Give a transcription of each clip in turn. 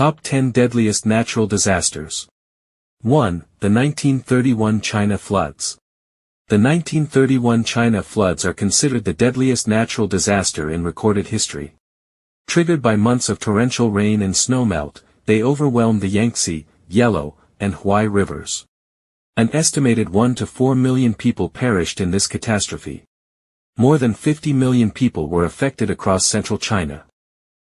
Top 10 Deadliest Natural Disasters. 1. The 1931 China Floods. The 1931 China floods are considered the deadliest natural disaster in recorded history. Triggered by months of torrential rain and snowmelt, they overwhelmed the Yangtze, Yellow, and Huai rivers. An estimated 1 to 4 million people perished in this catastrophe. More than 50 million people were affected across central China.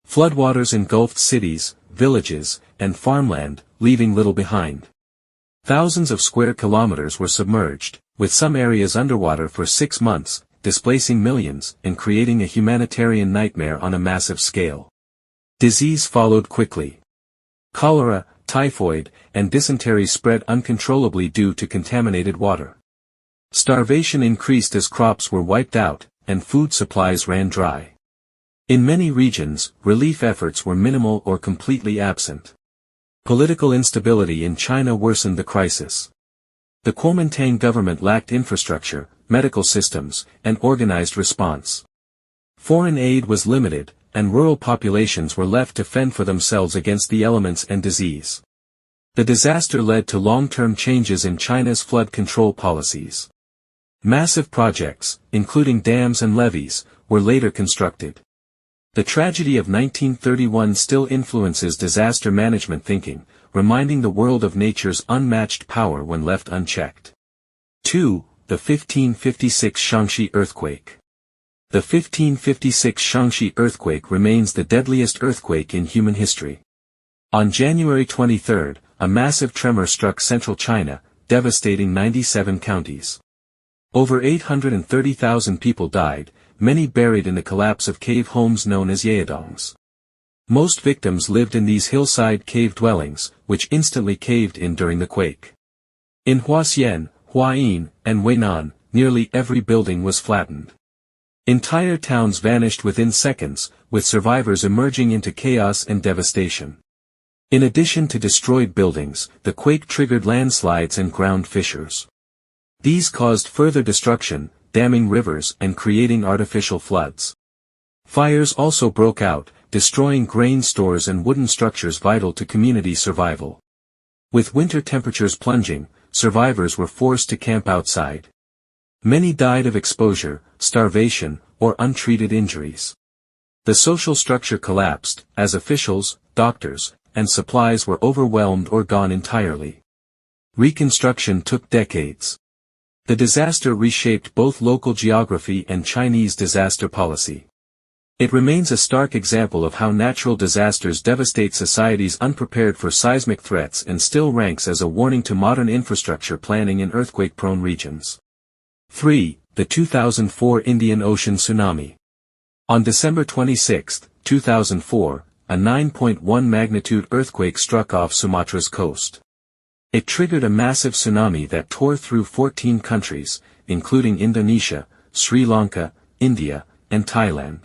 Floodwaters engulfed cities, villages, and farmland, leaving little behind. Thousands of square kilometers were submerged, with some areas underwater for 6 months, displacing millions and creating a humanitarian nightmare on a massive scale. Disease followed quickly. Cholera, typhoid, and dysentery spread uncontrollably due to contaminated water. Starvation increased as crops were wiped out, and food supplies ran dry. In many regions, relief efforts were minimal or completely absent. Political instability in China worsened the crisis. The Kuomintang government lacked infrastructure, medical systems, and organized response. Foreign aid was limited, and rural populations were left to fend for themselves against the elements and disease. The disaster led to long-term changes in China's flood control policies. Massive projects, including dams and levees, were later constructed. The tragedy of 1931 still influences disaster management thinking, reminding the world of nature's unmatched power when left unchecked. 2. The 1556 Shaanxi Earthquake. The 1556 Shaanxi Earthquake remains the deadliest earthquake in human history. On January 23, a massive tremor struck central China, devastating 97 counties. Over 830,000 people died, many buried in the collapse of cave homes known as yaodongs. Most victims lived in these hillside cave dwellings, which instantly caved in during the quake. In Huaxian, Huayin, and Weinan, nearly every building was flattened. Entire towns vanished within seconds, with survivors emerging into chaos and devastation. In addition to destroyed buildings, the quake triggered landslides and ground fissures. These caused further destruction, damming rivers and creating artificial floods. Fires also broke out, destroying grain stores and wooden structures vital to community survival. With winter temperatures plunging, survivors were forced to camp outside. Many died of exposure, starvation, or untreated injuries. The social structure collapsed, as officials, doctors, and supplies were overwhelmed or gone entirely. Reconstruction took decades. The disaster reshaped both local geography and Chinese disaster policy. It remains a stark example of how natural disasters devastate societies unprepared for seismic threats and still ranks as a warning to modern infrastructure planning in earthquake-prone regions. 3. The 2004 Indian Ocean Tsunami. On December 26, 2004, a 9.1 magnitude earthquake struck off Sumatra's coast. It triggered a massive tsunami that tore through 14 countries, including Indonesia, Sri Lanka, India, and Thailand.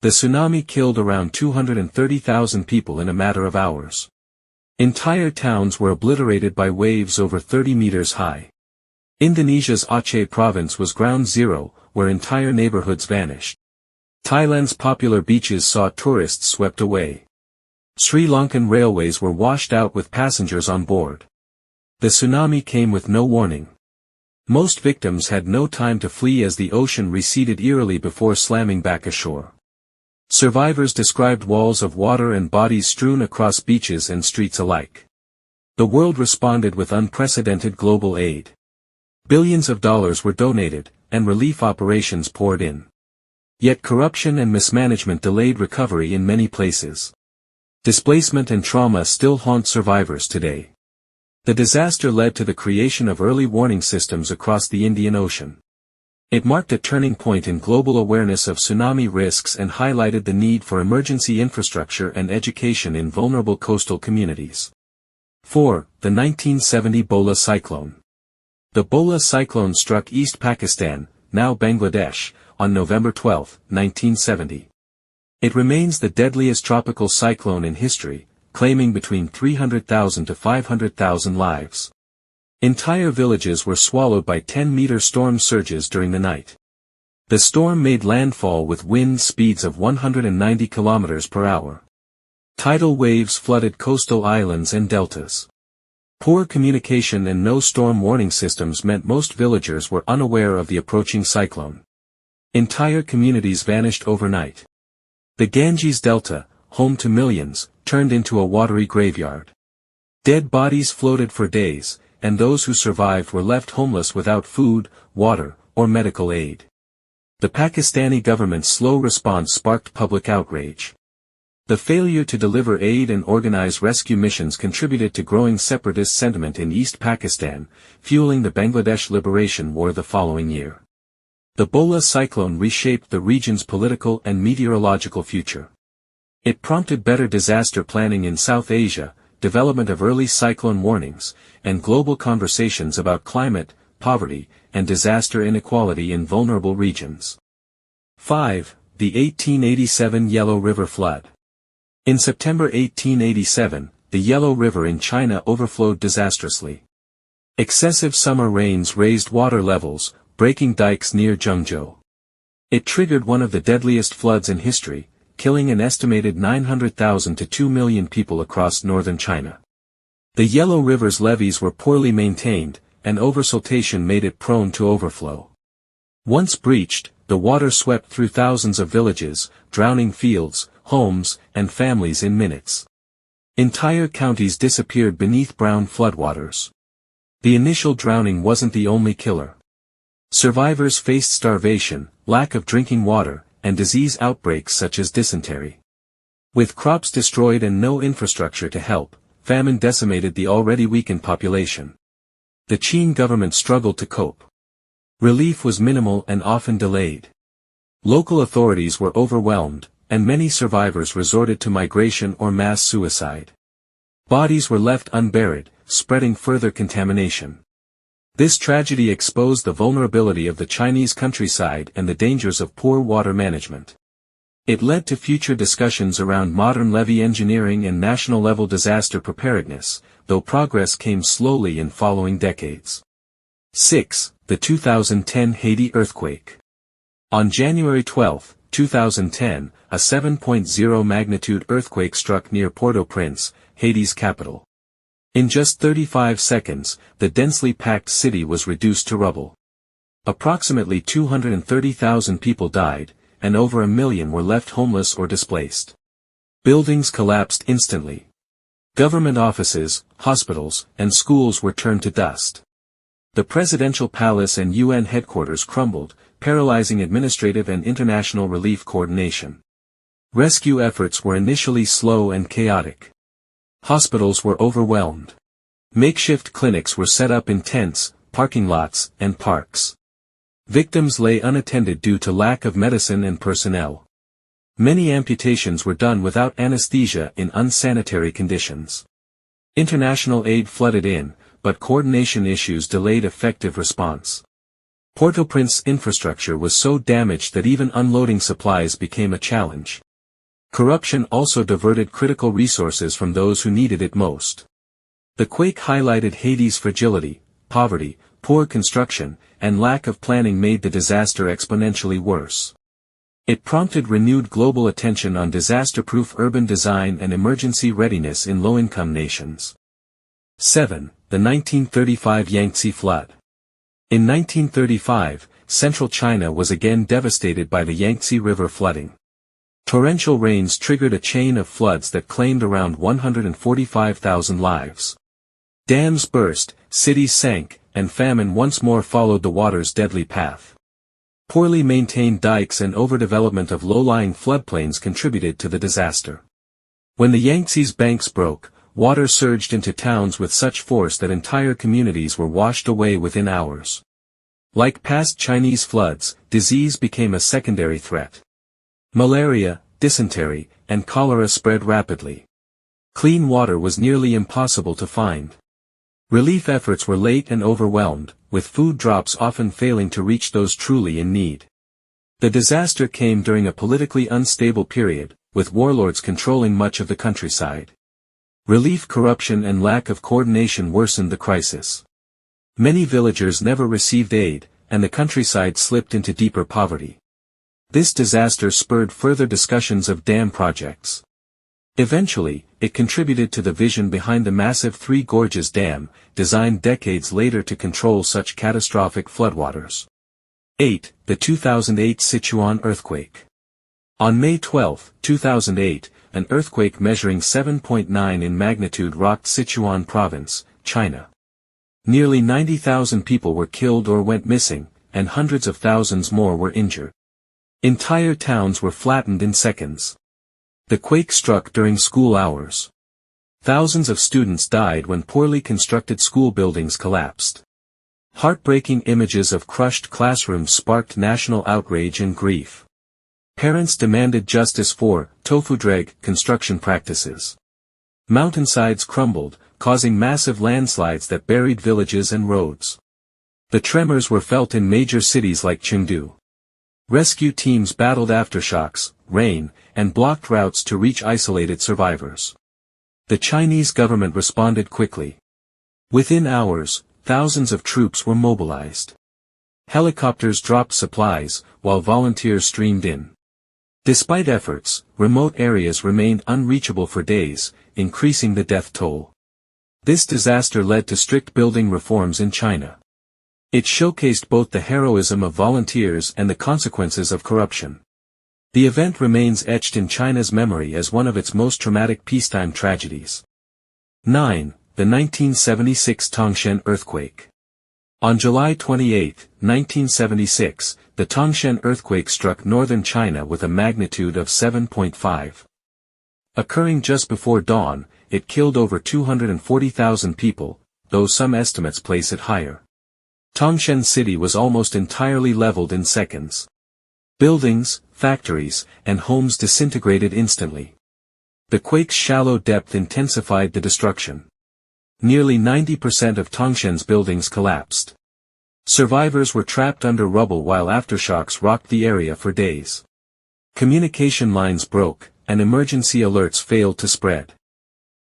The tsunami killed around 230,000 people in a matter of hours. Entire towns were obliterated by waves over 30 meters high. Indonesia's Aceh province was ground zero, where entire neighborhoods vanished. Thailand's popular beaches saw tourists swept away. Sri Lankan railways were washed out with passengers on board. The tsunami came with no warning. Most victims had no time to flee as the ocean receded eerily before slamming back ashore. Survivors described walls of water and bodies strewn across beaches and streets alike. The world responded with unprecedented global aid. Billions of dollars were donated, and relief operations poured in. Yet corruption and mismanagement delayed recovery in many places. Displacement and trauma still haunt survivors today. The disaster led to the creation of early warning systems across the Indian Ocean. It marked a turning point in global awareness of tsunami risks and highlighted the need for emergency infrastructure and education in vulnerable coastal communities. 4. The 1970 Bhola Cyclone. The Bola Cyclone struck East Pakistan, now Bangladesh, on November 12, 1970. It remains the deadliest tropical cyclone in history, claiming between 300,000 to 500,000 lives. Entire villages were swallowed by 10-meter storm surges during the night. The storm made landfall with wind speeds of 190 km per hour. Tidal waves flooded coastal islands and deltas. Poor communication and no storm warning systems meant most villagers were unaware of the approaching cyclone. Entire communities vanished overnight. The Ganges Delta, home to millions, turned into a watery graveyard. Dead bodies floated for days, and those who survived were left homeless without food, water, or medical aid. The Pakistani government's slow response sparked public outrage. The failure to deliver aid and organize rescue missions contributed to growing separatist sentiment in East Pakistan, fueling the Bangladesh Liberation War the following year. The Bola Cyclone reshaped the region's political and meteorological future. It prompted better disaster planning in South Asia, development of early cyclone warnings, and global conversations about climate, poverty, and disaster inequality in vulnerable regions. 5. The 1887 Yellow River Flood. In September 1887, the Yellow River in China overflowed disastrously. Excessive summer rains raised water levels, breaking dikes near Zhengzhou. It triggered one of the deadliest floods in history, killing an estimated 900,000 to 2 million people across northern China. The Yellow River's levees were poorly maintained, and oversiltation made it prone to overflow. Once breached, the water swept through thousands of villages, drowning fields, homes, and families in minutes. Entire counties disappeared beneath brown floodwaters. The initial drowning wasn't the only killer. Survivors faced starvation, lack of drinking water, and disease outbreaks such as dysentery. With crops destroyed and no infrastructure to help, famine decimated the already weakened population. The Qing government struggled to cope. Relief was minimal and often delayed. Local authorities were overwhelmed, and many survivors resorted to migration or mass suicide. Bodies were left unburied, spreading further contamination. This tragedy exposed the vulnerability of the Chinese countryside and the dangers of poor water management. It led to future discussions around modern levee engineering and national-level disaster preparedness, though progress came slowly in following decades. 6. The 2010 Haiti Earthquake. On January 12, 2010, a 7.0 magnitude earthquake struck near Port-au-Prince, Haiti's capital. In just 35 seconds, the densely packed city was reduced to rubble. Approximately 230,000 people died, and over 1 million were left homeless or displaced. Buildings collapsed instantly. Government offices, hospitals, and schools were turned to dust. The presidential palace and UN headquarters crumbled, paralyzing administrative and international relief coordination. Rescue efforts were initially slow and chaotic. Hospitals were overwhelmed. Makeshift clinics were set up in tents, parking lots, and parks. Victims lay unattended due to lack of medicine and personnel. Many amputations were done without anesthesia in unsanitary conditions. International aid flooded in, but coordination issues delayed effective response. Port-au-Prince's infrastructure was so damaged that even unloading supplies became a challenge. Corruption also diverted critical resources from those who needed it most. The quake highlighted Haiti's fragility, poverty, poor construction, and lack of planning made the disaster exponentially worse. It prompted renewed global attention on disaster-proof urban design and emergency readiness in low-income nations. 7. The 1935 Yangtze Flood. In 1935, central China was again devastated by the Yangtze River flooding. Torrential rains triggered a chain of floods that claimed around 145,000 lives. Dams burst, cities sank, and famine once more followed the water's deadly path. Poorly maintained dikes and overdevelopment of low-lying floodplains contributed to the disaster. When the Yangtze's banks broke, water surged into towns with such force that entire communities were washed away within hours. Like past Chinese floods, disease became a secondary threat. Malaria, dysentery, and cholera spread rapidly. Clean water was nearly impossible to find. Relief efforts were late and overwhelmed, with food drops often failing to reach those truly in need. The disaster came during a politically unstable period, with warlords controlling much of the countryside. Relief corruption and lack of coordination worsened the crisis. Many villagers never received aid, and the countryside slipped into deeper poverty. This disaster spurred further discussions of dam projects. Eventually, it contributed to the vision behind the massive Three Gorges Dam, designed decades later to control such catastrophic floodwaters. 8. The 2008 Sichuan Earthquake. On May 12, 2008, an earthquake measuring 7.9 in magnitude rocked Sichuan Province, China. Nearly 90,000 people were killed or went missing, and hundreds of thousands more were injured. Entire towns were flattened in seconds. The quake struck during school hours. Thousands of students died when poorly constructed school buildings collapsed. Heartbreaking images of crushed classrooms sparked national outrage and grief. Parents demanded justice for tofu-drag construction practices. Mountainsides crumbled, causing massive landslides that buried villages and roads. The tremors were felt in major cities like Chengdu. Rescue teams battled aftershocks, rain, and blocked routes to reach isolated survivors. The Chinese government responded quickly. Within hours, thousands of troops were mobilized. Helicopters dropped supplies, while volunteers streamed in. Despite efforts, remote areas remained unreachable for days, increasing the death toll. This disaster led to strict building reforms in China. It showcased both the heroism of volunteers and the consequences of corruption. The event remains etched in China's memory as one of its most traumatic peacetime tragedies. 9. The 1976 Tangshan Earthquake. On July 28, 1976, the Tangshan Earthquake struck northern China with a magnitude of 7.5. Occurring just before dawn, it killed over 240,000 people, though some estimates place it higher. Tongshen city was almost entirely leveled in seconds. Buildings, factories, and homes disintegrated instantly. The quake's shallow depth intensified the destruction. Nearly 90% of Tongshen's buildings collapsed. Survivors were trapped under rubble while aftershocks rocked the area for days. Communication lines broke, and emergency alerts failed to spread.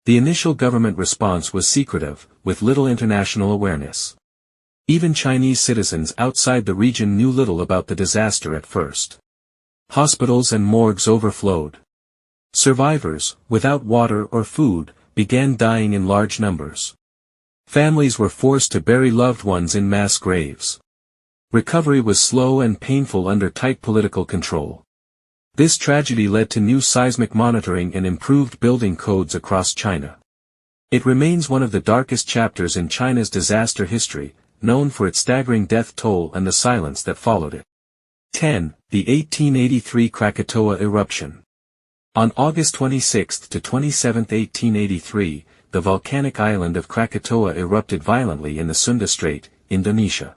The initial government response was secretive, with little international awareness. Even Chinese citizens outside the region knew little about the disaster at first. Hospitals and morgues overflowed. Survivors, without water or food, began dying in large numbers. Families were forced to bury loved ones in mass graves. Recovery was slow and painful under tight political control. This tragedy led to new seismic monitoring and improved building codes across China. It remains one of the darkest chapters in China's disaster history, known for its staggering death toll and the silence that followed it. 10. The 1883 Krakatoa eruption. On August 26 to 27, 1883, the volcanic island of Krakatoa erupted violently in the Sunda Strait, Indonesia.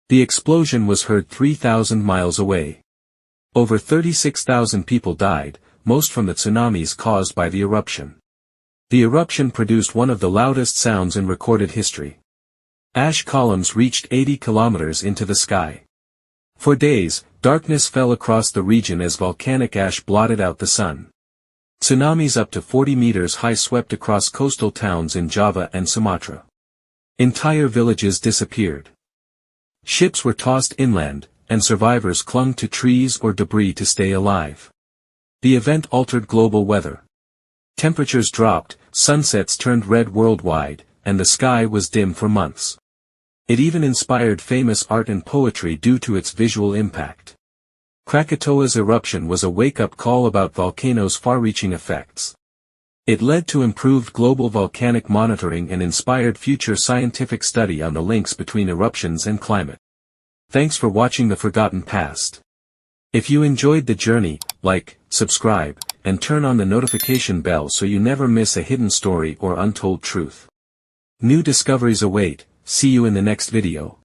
The explosion was heard 3,000 miles away. Over 36,000 people died, most from the tsunamis caused by the eruption. The eruption produced one of the loudest sounds in recorded history. Ash columns reached 80 kilometers into the sky. For days, darkness fell across the region as volcanic ash blotted out the sun. Tsunamis up to 40 meters high swept across coastal towns in Java and Sumatra. Entire villages disappeared. Ships were tossed inland, and survivors clung to trees or debris to stay alive. The event altered global weather. Temperatures dropped, sunsets turned red worldwide, and the sky was dim for months. It even inspired famous art and poetry due to its visual impact. Krakatoa's eruption was a wake-up call about volcanoes' far-reaching effects. It led to improved global volcanic monitoring and inspired future scientific study on the links between eruptions and climate. Thanks for watching The Forgotten Past. If you enjoyed the journey, like, subscribe, and turn on the notification bell so you never miss a hidden story or untold truth. New discoveries await. See you in the next video.